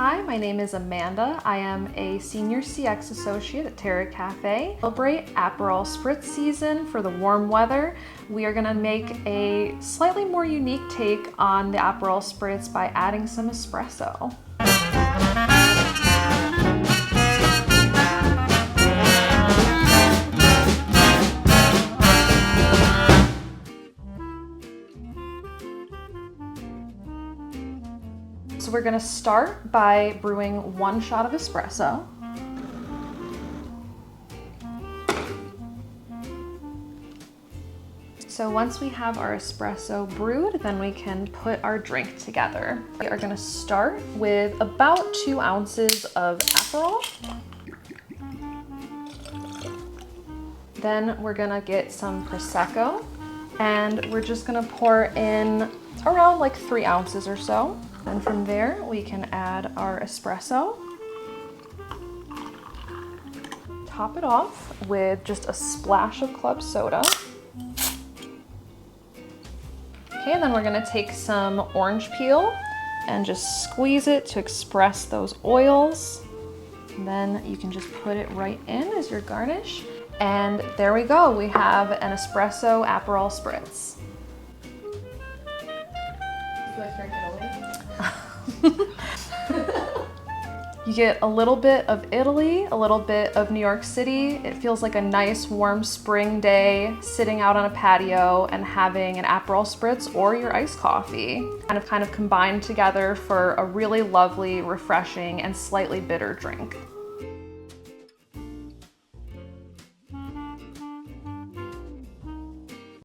Hi, my name is Amanda. I am a senior CX associate at Terra Cafe. Celebrate Aperol Spritz season for the warm weather. We are gonna make a slightly more unique take on the Aperol Spritz by adding some espresso. So we're gonna start by brewing 1 shot of espresso. So once we have our espresso brewed, then we can put our drink together. We are gonna start with about 2 ounces of Aperol. Then we're gonna get some proseco, and we're just gonna pour in around like 3 ounces or so. Then from there, we can add our espresso. Top it off with just a splash of club soda. Okay, and then we're gonna take some orange peel and just squeeze it to express those oils. And then you can just put it right in as your garnish. And there we go, we have an espresso Aperol Spritz. You get a little bit of Italy, a little bit of New York City. It feels like a nice warm spring day, sitting out on a patio and having an Aperol Spritz or your iced coffee. Kind of combined together for a really lovely, refreshing, and slightly bitter drink.